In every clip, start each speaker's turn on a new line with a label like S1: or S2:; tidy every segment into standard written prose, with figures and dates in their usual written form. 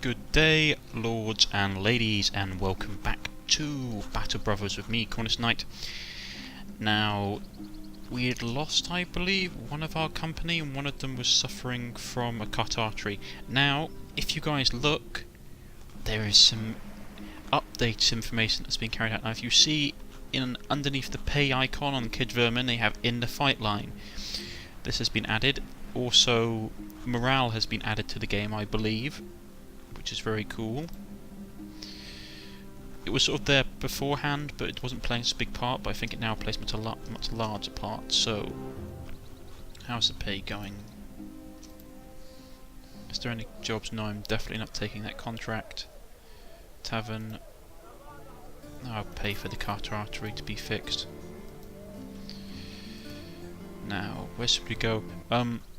S1: Good day, lords and ladies, and welcome back to Battle Brothers with me, Cornish-Knight. Now, we had lost, I believe, one of our company, and one of them was suffering from a cut artery. Now, if you guys look, there is some updated information that's been carried out. Now, if you see underneath the pay icon on Kid Vermin, they have in the fight line. This has been added. Also, morale has been added to the game, I believe, which is very cool. It was sort of there beforehand, but it wasn't playing such a big part, but I think it now plays much larger part. So, how's the pay going? Is there any jobs? No, I'm definitely not taking that contract. Tavern. I'll pay for the Carter artery to be fixed. Now, where should we go?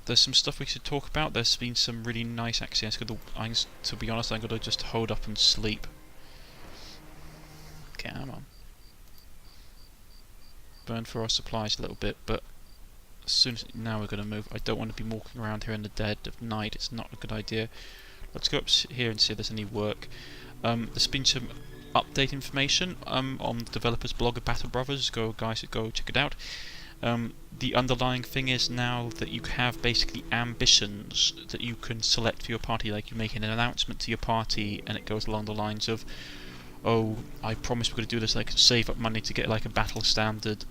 S1: There's some stuff we should talk about. There's been some really nice accidents. To be honest, I'm going to just hold up and sleep. Come on. Burn for our supplies a little bit, but as soon as now we're going to move. I don't want to be walking around here in the dead of night. It's not a good idea. Let's go up here and see if there's any work. There's been some update information on the developers blog of Battle Brothers. Go check it out. The underlying thing is now that you have basically ambitions that you can select for your party. Like you make an announcement to your party and it goes along the lines of, oh, I promise we're going to do this, like save up money to get like a battle standard,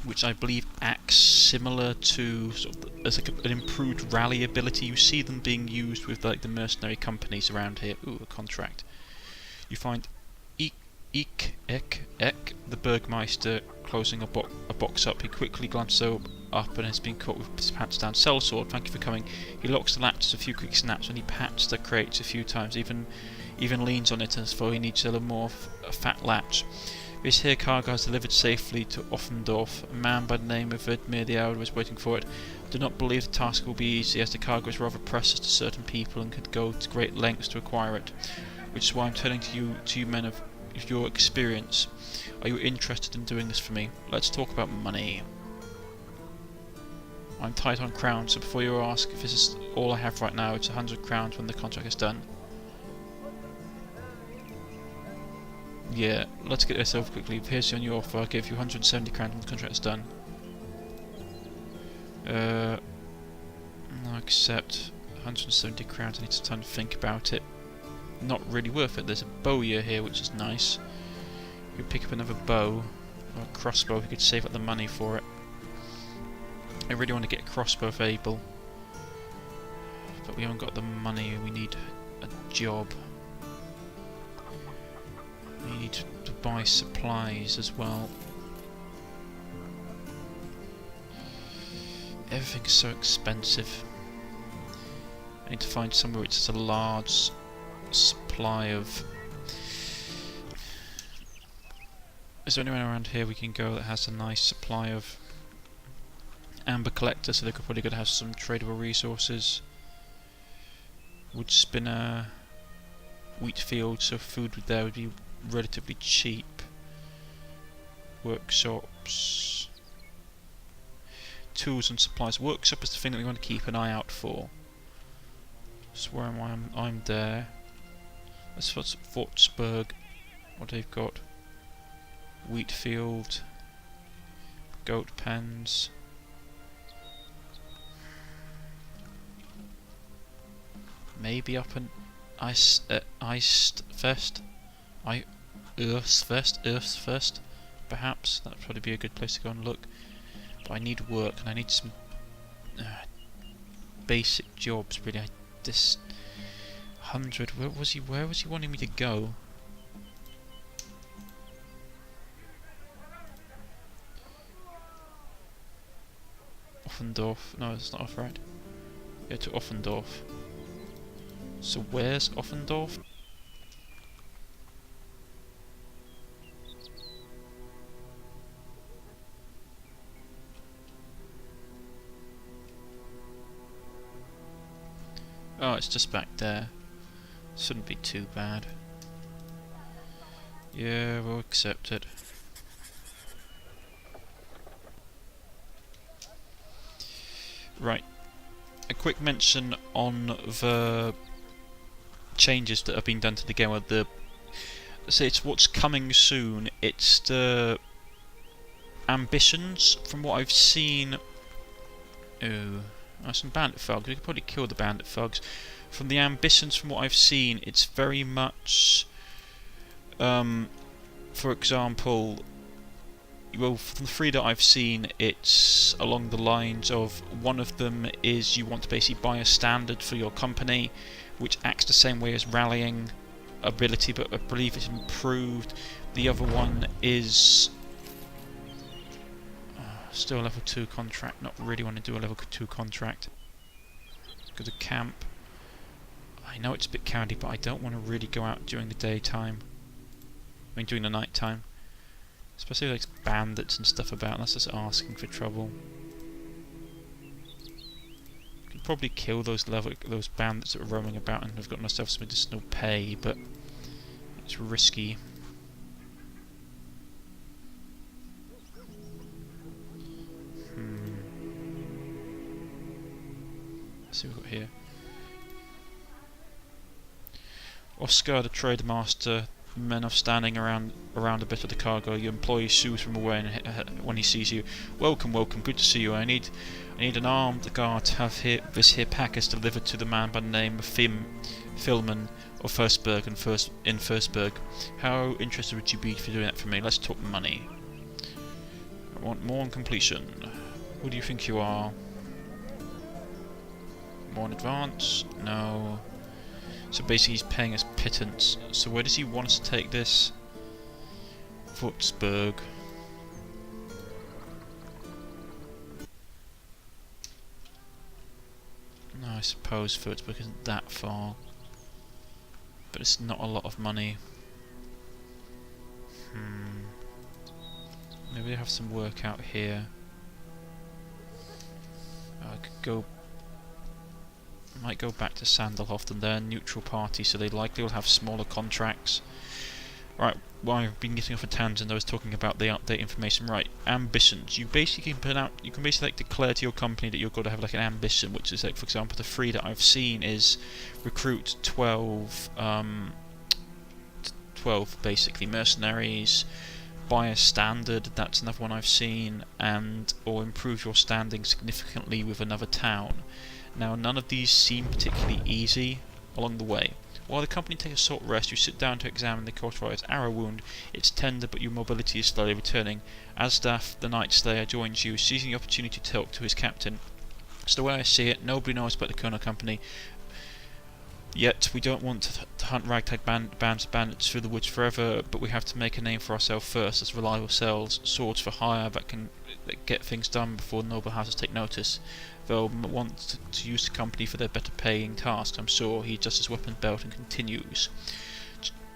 S1: which I believe acts similar to sort of as like an improved rally ability. You see them being used with like the mercenary companies around here. Ooh, a contract. You find the Burgmeister closing a box up. He quickly glances up and has been caught with his pants down. Sellsword, thank you for coming. He locks the latches a few quick snaps when he pats the crates a few times, even leans on it as though he needs a little more a fat latch. This here cargo is delivered safely to Offendorf. A man by the name of Vedmir the Elder is waiting for it. I do not believe the task will be easy, as the cargo is rather precious to certain people and could go to great lengths to acquire it. Which is why I'm turning to you men of your experience. Are you interested in doing this for me? Let's talk about money. I'm tight on crowns, so before you ask if this is all I have right now, it's 100 crowns when the contract is done. Yeah, let's get this over quickly. Here's your new offer. I'll give you 170 crowns when the contract is done. No, accept 170 crowns. I need some time to think about it. Not really worth it. There's a bowyer here, which is nice. You could pick up another bow or a crossbow. We could save up the money for it. I really want to get a crossbow available, but we haven't got the money. We need a job. We need to buy supplies as well. Everything's so expensive. I need to find somewhere which has a large supply of... Is there anywhere around here we can go that has a nice supply of amber collector, so they're probably going to have some tradable resources. Wood spinner, wheat field, so food there would be relatively cheap. Workshops, tools and supplies. Workshop is the thing that we want to keep an eye out for. So where am I? I'm there. Let's see Fortsburg, what they've got. Wheat field, goat pens. Maybe up in Earthfest, perhaps. That'd probably be a good place to go and look. But I need work, and I need some basic jobs. Really, this 100. Where was he wanting me to go? Offendorf. No, it's not off right. Yeah, to Offendorf. So where's Offendorf? Oh, it's just back there. Shouldn't be too bad. Yeah, we'll accept it. Right. A quick mention on the changes that have been done to the game. Say it's what's coming soon. It's the ambitions, from what I've seen. Oh, some bandit thugs. We could probably kill the bandit thugs. From the ambitions, from what I've seen, it's very much, for example, well, from the three that I've seen, it's along the lines of, one of them is you want to basically buy a standard for your company, which acts the same way as rallying ability, but I believe it's improved. The other one is still a level 2 contract. Not really want to do a level 2 contract. Go to camp. I know it's a bit cowardly, but I don't want to really go out during the daytime. I mean, during the night time. Especially like bandits and stuff about. That's just asking for trouble. Could probably kill those bandits that are roaming about and have got myself some medicinal pay, but it's risky. Let's see what we've got here. Oscar, the trade master. Men are standing around a bit of the cargo. Your employee shoos from away when he sees you. Welcome, welcome. Good to see you. I need an armed guard to have this here package delivered to the man by the name of Filman of Firstberg in Firstberg. How interested would you be for doing that for me? Let's talk money. I want more on completion. Who do you think you are? More in advance? No. So basically he's paying us pittance. So where does he want us to take this? Würzburg. No, I suppose Würzburg isn't that far. But it's not a lot of money. Maybe they have some work out here. I could go... might go back to Sandelhoft, and they're a neutral party, so they likely will have smaller contracts. Right, well, I've been getting off a tangent. I was talking about the update information. Right, ambitions. You basically can put out. You can basically like declare to your company that you're going to have like an ambition, which is like, for example, the three that I've seen is recruit 12 basically mercenaries, buy a standard. That's another one I've seen, and or improve your standing significantly with another town. Now, none of these seem particularly easy along the way. While the company takes a short rest, you sit down to examine the Cornish-Knight's arrow wound. It's tender, but your mobility is slowly returning. Asdaf, the Night Slayer, joins you, seizing the opportunity to talk to his captain. So the way I see it, nobody knows about the Colonel Company. Yet, we don't want to hunt ragtag bands of bandits through the woods forever, but we have to make a name for ourselves first as reliable selves, swords for hire that get things done before noble houses take notice. They'll want to use the company for their better paying tasks, I'm sure. He adjusts his weapon belt and continues.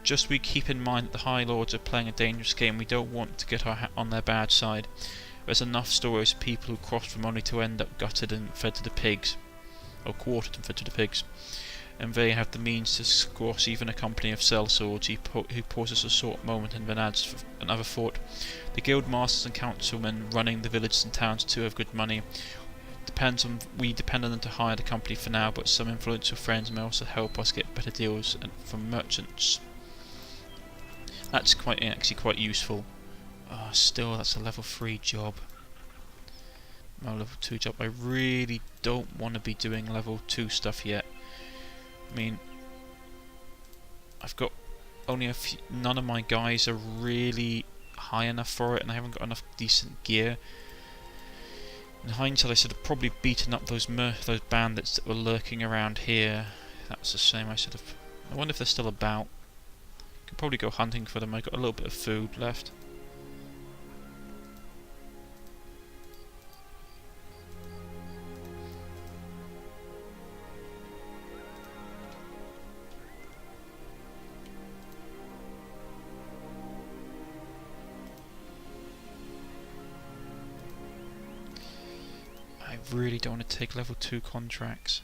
S1: Just we keep in mind that the High Lords are playing a dangerous game. We don't want to get on their bad side. There's enough stories of people who crossed from only to end up gutted and fed to the pigs. Or quartered and fed to the pigs. And they have the means to squash even a company of sellswords who pauses a short moment and then adds for another thought. The guild masters and councilmen running the villages and towns too have good money. We depend on them to hire the company for now, but some influential friends may also help us get better deals from merchants. That's actually quite useful. Still, that's a level 3 job. No level 2 job. I really don't want to be doing level 2 stuff yet. I mean, I've got only a few, none of my guys are really high enough for it, and I haven't got enough decent gear. In hindsight, I should have probably beaten up those bandits that were lurking around here. That's a shame. I wonder if they're still about. Could probably go hunting for them. I got a little bit of food left. I really don't want to take level 2 contracts.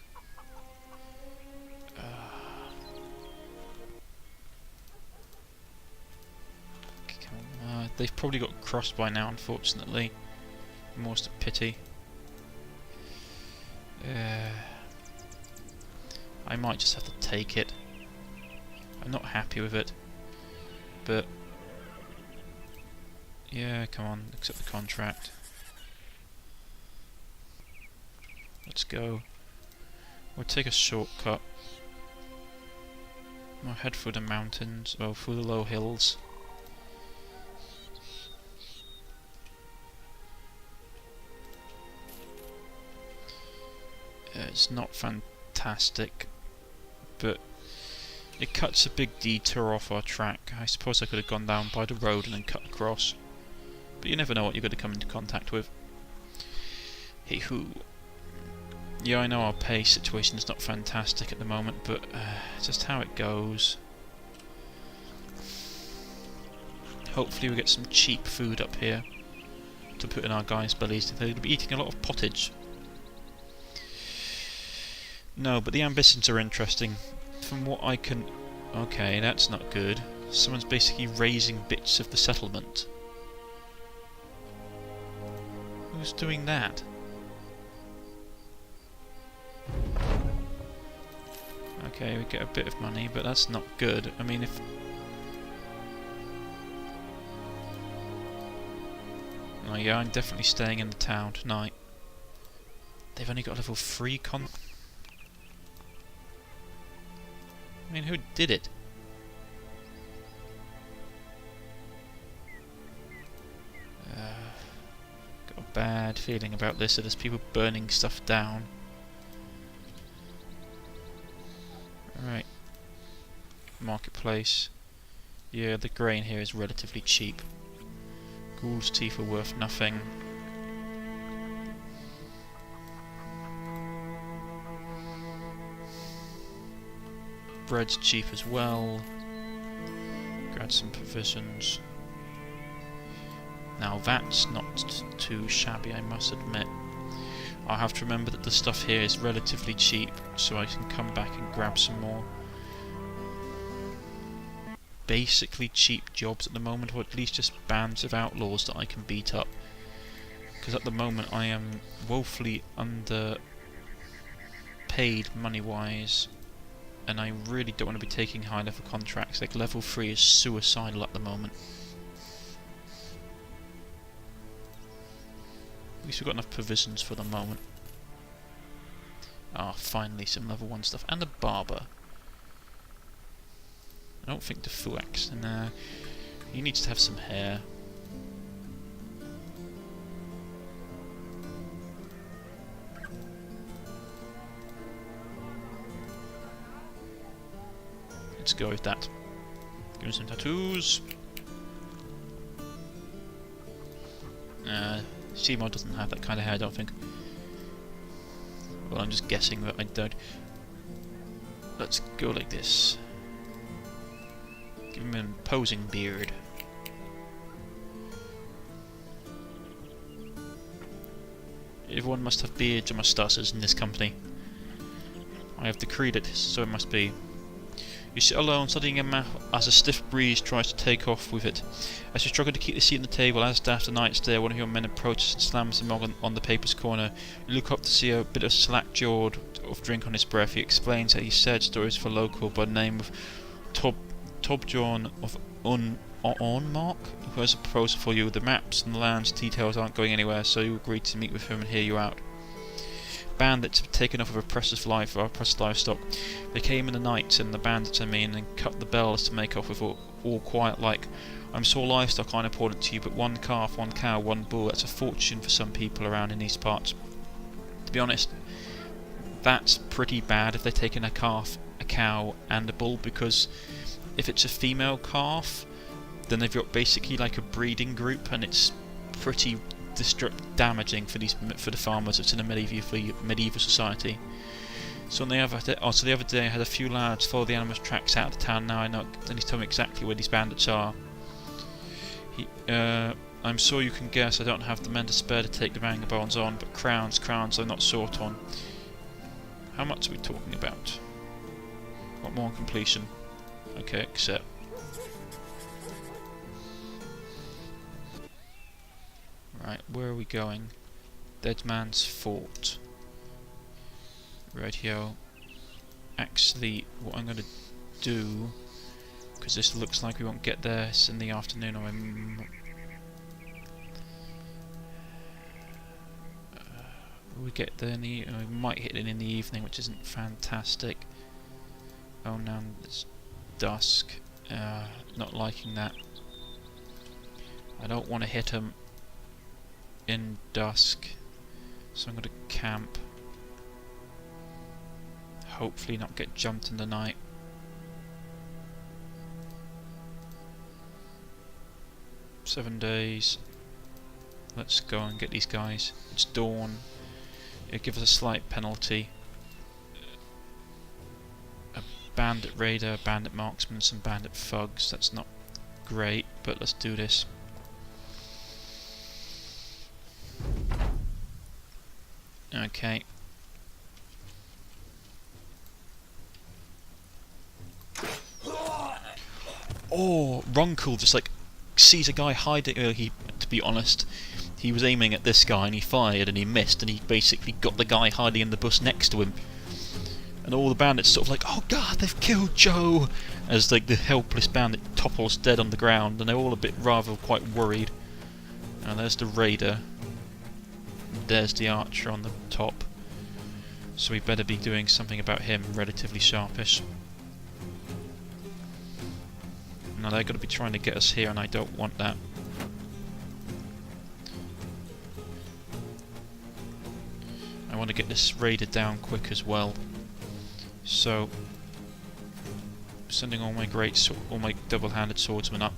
S1: They've probably got crossed by now, unfortunately. More's a pity. I might just have to take it. I'm not happy with it. But yeah, come on, accept the contract. Let's go. We'll take a shortcut. We'll head through the mountains, or through the low hills. It's not fantastic, but it cuts a big detour off our track. I suppose I could have gone down by the road and then cut across, but you never know what you're going to come into contact with. Hey hoo. Yeah, I know our pay situation is not fantastic at the moment, but just how it goes. Hopefully we get some cheap food up here to put in our guys' bellies. They'll be eating a lot of pottage. No, but the ambitions are interesting. From what I can... Okay, that's not good. Someone's basically raising bits of the settlement. Who's doing that? Okay, we get a bit of money, but that's not good. I mean, if... Oh yeah, I'm definitely staying in the town tonight. They've only got level 3 con... I mean, who did it? Got a bad feeling about this, so there's people burning stuff down. Right. Marketplace. Yeah, the grain here is relatively cheap. Ghoul's teeth are worth nothing. Bread's cheap as well. Grab some provisions. Now that's not too shabby, I must admit. I have to remember that the stuff here is relatively cheap, so I can come back and grab some more basically cheap jobs at the moment, or at least just bands of outlaws that I can beat up. Because at the moment I am woefully underpaid money-wise, and I really don't want to be taking high-level contracts. Like level 3 is suicidal at the moment. At least we've got enough provisions for the moment. Ah, finally some level 1 stuff. And a barber. I don't think the Fuax. Nah, he needs to have some hair. Let's go with that. Give him some tattoos. Seymour doesn't have that kind of hair, I don't think. Well, I'm just guessing that I don't. Let's go like this. Give him an imposing beard. Everyone must have beards or moustaches in this company. I have decreed it, so it must be. You sit alone, studying a map as a stiff breeze tries to take off with it. As you struggle to keep the seat on the table, as after night's day, one of your men approaches and slams the mug on the paper's corner. You look up to see a bit of slack-jawed of drink on his breath. He explains that he said stories for a local by the name of Tobjohn of Onmark, who has a proposal for you. The maps and the land's details aren't going anywhere, so you agree to meet with him and hear you out. Bandits have taken off of oppressors' livestock. They came in the night, and the bandits I mean, and cut the bells to make off with all quiet like. I'm sure livestock aren't important to you, but 1 calf, 1 cow, 1 bull, that's a fortune for some people around in these parts. To be honest, that's pretty bad if they've taken a calf, a cow and a bull, because if it's a female calf, then they've got basically like a breeding group, and it's pretty damaging for the farmers. It's in a medieval society. So the other day I had a few lads follow the animals' tracks out of the town. Now I know, and he's told me exactly where these bandits are. I'm sure you can guess I don't have the men to spare to take the vagabonds on, but crowns I'm not short on. How much are we talking about? What more on completion? Okay, accept. Right, where are we going? Dead Man's Fort. Rightio. Actually, what I'm going to do because this looks like we won't get there in the afternoon, or we get there we might hit it in the evening, which isn't fantastic. Oh, now it's dusk. Not liking that. I don't want to hit them in dusk, so I'm going to camp. Hopefully not get jumped in the night. "7 days. Let's go and get these guys. It's dawn. It gives us a slight penalty. A bandit raider, bandit marksman, some bandit thugs. That's not great, but let's do this. Okay. Oh, Runkle just like sees a guy hiding. To be honest, he was aiming at this guy and he fired and he missed, and he basically got the guy hiding in the bush next to him. And all the bandits sort of like, "Oh God, they've killed Joe!" As like the helpless bandit topples dead on the ground, and they're all a bit rather quite worried. And there's the raider. There's the archer on the top. So we better be doing something about him relatively sharpish. Now they're going to be trying to get us here, and I don't want that. I want to get this raider down quick as well. So, sending all my all my double-handed swordsmen up.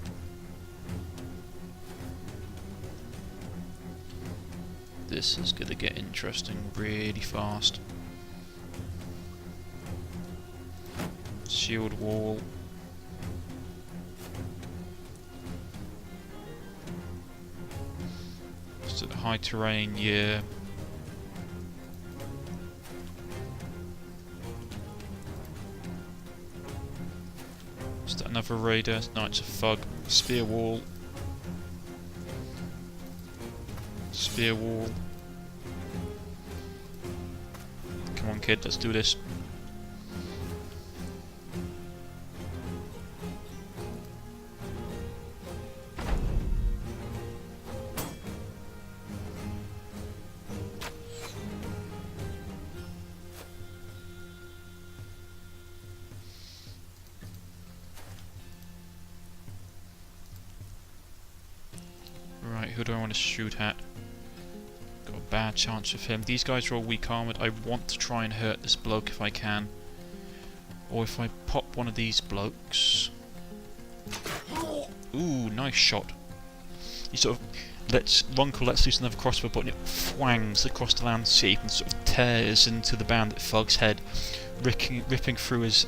S1: This is going to get interesting really fast. Shield wall. Just at high terrain, yeah. Just another raider. No, it's a thug. Spear wall. Spear wall. Come on, kid, let's do this. Right, who do I want to shoot at? Got a bad chance of him. These guys are all weak armoured. I want to try and hurt this bloke if I can. Or if I pop one of these blokes. Ooh, nice shot. He sort of Runkle lets loose another crossbow bolt, and it whangs across the landscape and sort of tears into the bandit thug's head, ripping through his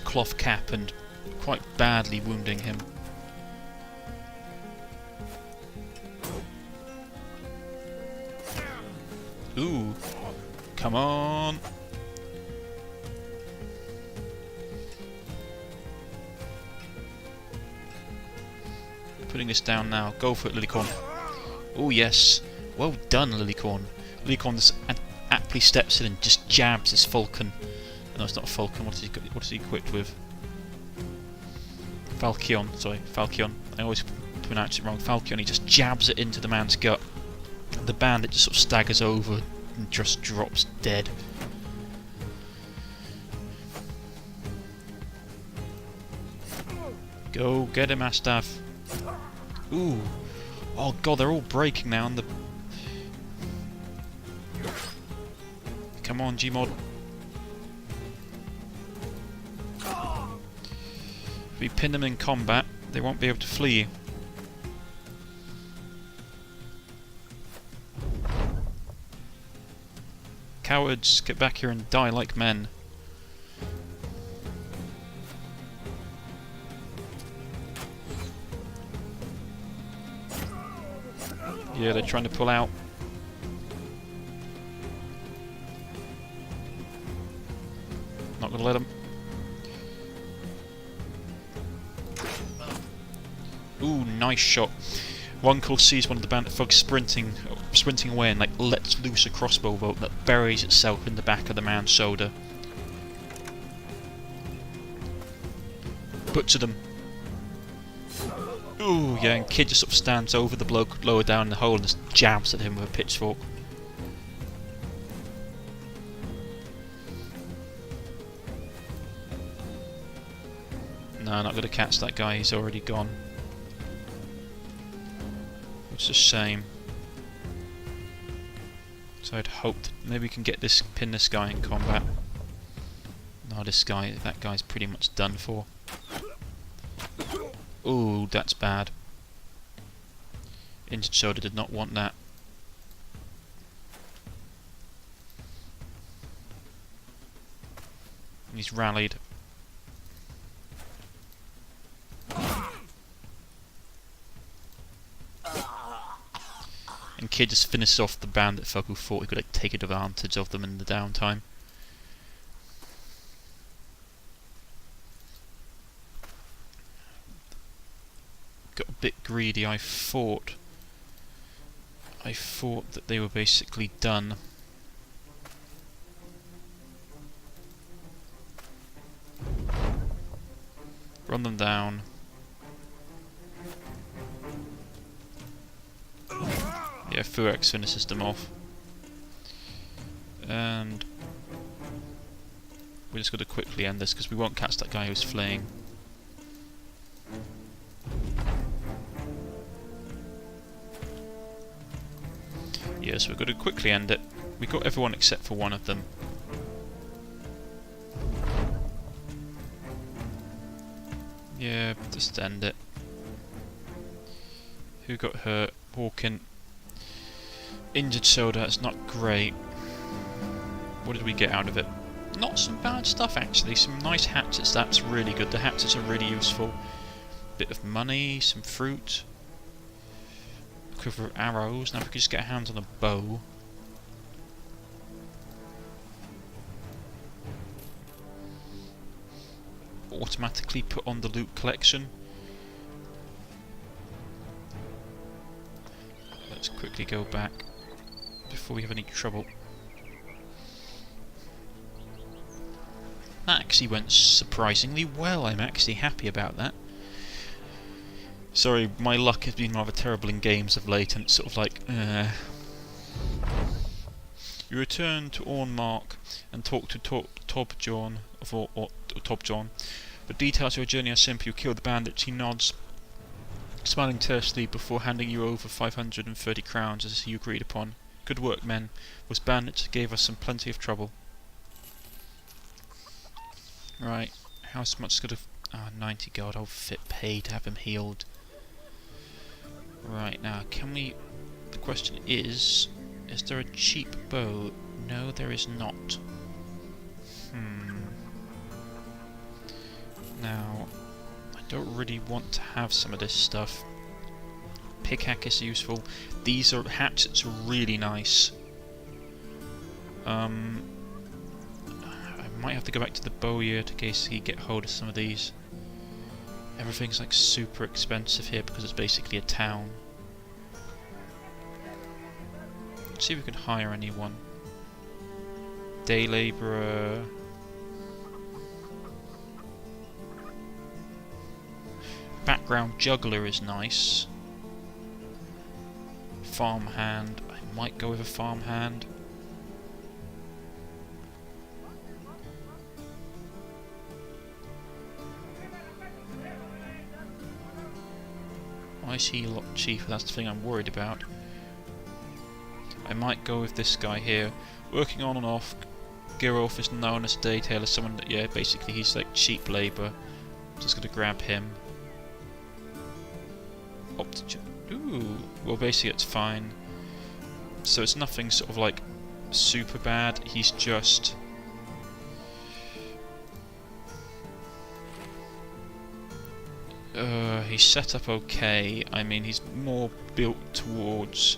S1: cloth cap and quite badly wounding him. Ooh, come on! Putting this down now. Go for it, Lilycorn. Oh yes, well done, Lilycorn. Lilycorn aptly steps in and just jabs his falcon. No, it's not a falcon. What is he equipped with? Falchion. Sorry, Falchion. I always pronounce it wrong. Falchion. He just jabs it into the man's gut. The bandit just sort of staggers over and just drops dead. Go get him, Astaff. Ooh. Oh god, they're all breaking now. And come on, Gmod. If we pin them in combat, they won't be able to flee. Cowards, get back here and die like men. Yeah, they're trying to pull out. Not gonna let them. Ooh, nice shot. Runkle sees one of the bandit thugs sprinting away and like lets loose a crossbow bolt that buries itself in the back of the man's shoulder. butcher them. Ooh, yeah, and Kid just sort of stands over the bloke lower down in the hole and just jabs at him with a pitchfork. No, not going to catch that guy, he's already gone. Which is a shame. So I'd hoped maybe we can get this, pin this guy in combat. No, that guy's pretty much done for. Ooh, that's bad. Injured shoulder did not want that. He's rallied. And Kid just finishes off the bandit folk who thought he could take advantage of them in the downtime. Got a bit greedy. I thought that they were basically done. Run them down. Yeah, Furex finishes them off. And we're just going to quickly end this because we won't catch that guy who's fleeing. Yes, we're going to quickly end it. We got everyone except for one of them. Yeah, just end it. Who got hurt? Walking. Injured shoulder, that's not great. What did we get out of it? Not some bad stuff actually, some nice hatchets, that's really good. The hatchets are really useful. Bit of money, some fruit. Quiver of arrows. Now if we could just get our hands on a bow. Automatically put on the loot collection. Let's quickly go back before we have any trouble. That actually went surprisingly well. I'm actually happy about that. Sorry, my luck has been rather terrible in games of late, and it's sort of like, You return to Ornmark and talk to Tobjohn, Tobjohn, but details of your journey are simple. You killed the bandits. He nods, smiling tersely before handing you over 530 crowns as you agreed upon. Good work, men. Those bandits gave us plenty of trouble. Right, how much could have... 90 gold. I'll pay to have him healed. Right, now, can we... The question is there a cheap bow? No, there is not. Now, I don't really want to have some of this stuff. Pickaxe is useful. These hatchets are really nice. I might have to go back to the bowyer to case he get hold of some of these. Everything's like super expensive here because it's basically a town. Let's see if we can hire anyone. Day labourer. Background juggler is nice. Farmhand. I might go with a farmhand. Why is he a lot cheaper? That's the thing I'm worried about. I might go with this guy here. Working on and off. Girolf is known as a day tailor, someone that, yeah, basically he's like cheap labour. Just gonna grab him. Ooh, well basically it's fine. So it's nothing sort of like super bad, he's just... he's set up okay. I mean, he's more built towards...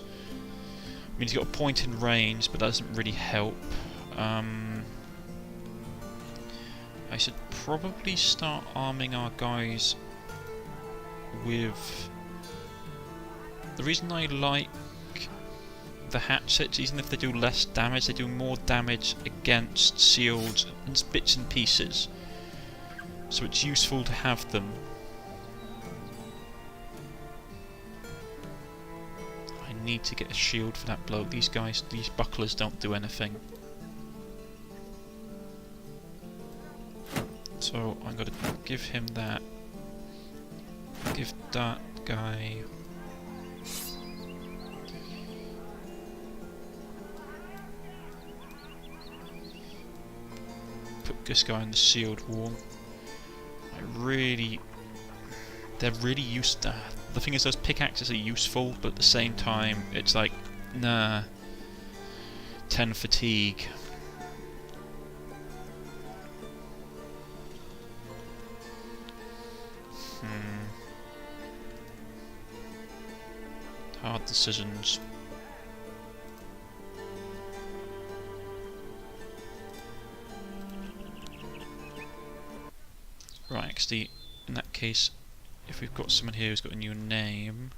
S1: I mean, he's got a point in range, but that doesn't really help. I should probably start arming our guys with... The reason I like the hatchets, even if they do less damage, they do more damage against shields and bits and pieces. So it's useful to have them. I need to get a shield for that bloke. These guys, these bucklers don't do anything. So I'm going to give him that. Give that guy... Put this guy on the sealed wall. They're really used to... The thing is, those pickaxes are useful, but at the same time, it's like, nah, 10 fatigue. Hard decisions. Right, actually, in that case, if we've got someone here who's got a new name,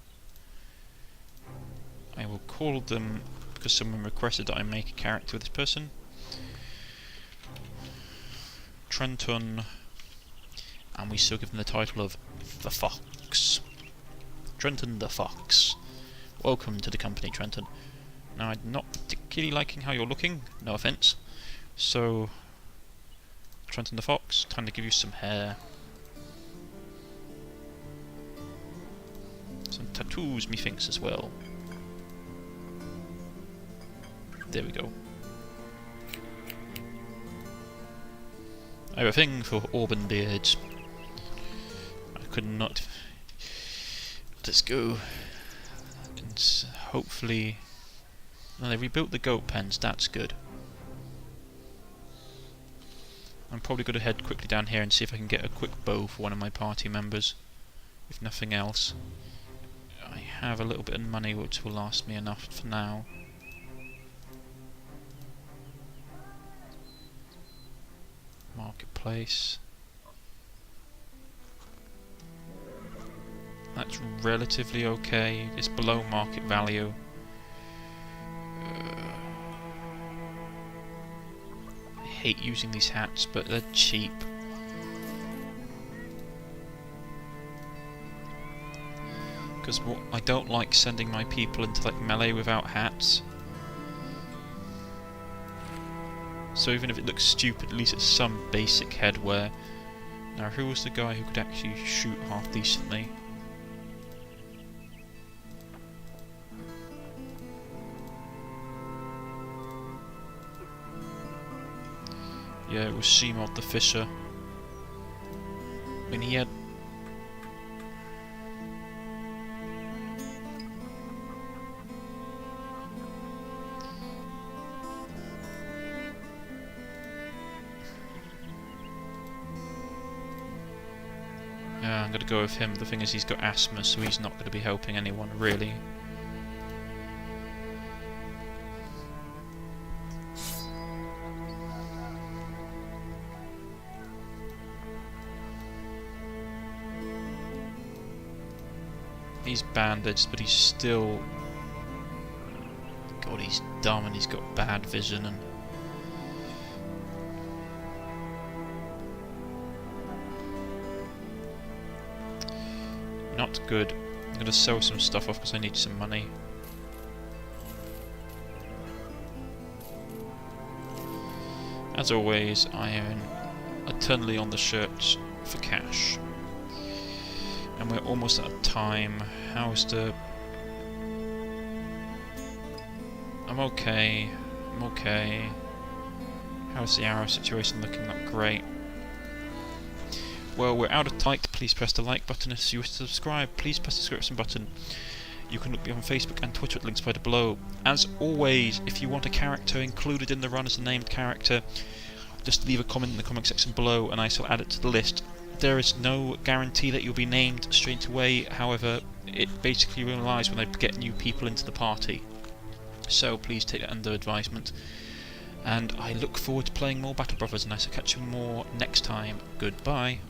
S1: I will call them, because someone requested that I make a character with this person, Trenton, and we still give them the title of the Fox. Trenton the Fox. Welcome to the company, Trenton. Now, I'm not particularly liking how you're looking, no offence. So, Trenton the Fox, time to give you some hair. Some tattoos, methinks, as well. There we go. I have a thing for auburn beards. I could not... Let's go. And hopefully... Well, they rebuilt the goat pens, that's good. I'm probably going to head quickly down here and see if I can get a quick bow for one of my party members. If nothing else. I have a little bit of money which will last me enough for now. Marketplace. That's relatively okay. It's below market value. I hate using these hats, but they're cheap. Because I don't like sending my people into like melee without hats. So even if it looks stupid, at least it's some basic headwear. Now, who was the guy who could actually shoot half decently? Yeah, it was Seymour the Fisher. I mean, he had... Yeah, I'm going to go with him. The thing is, he's got asthma, so he's not going to be helping anyone, really. He's bandaged, but he's still... God, he's dumb and he's got bad vision and... Not good. I'm going to sell some stuff off because I need some money. As always, I am eternally on the search for cash. And we're almost out of time. How's the... I'm okay. I'm okay. How's the arrow situation looking? Not great. Well, we're out of time. Please press the like button. If you wish to subscribe, please press the subscription button. You can look me up on Facebook and Twitter at links provided below. As always, if you want a character included in the run as a named character, just leave a comment in the comment section below and I shall add it to the list. There is no guarantee that you'll be named straight away, however, it basically relies when I get new people into the party. So please take that under advisement. And I look forward to playing more Battle Brothers, and I shall catch you more next time. Goodbye.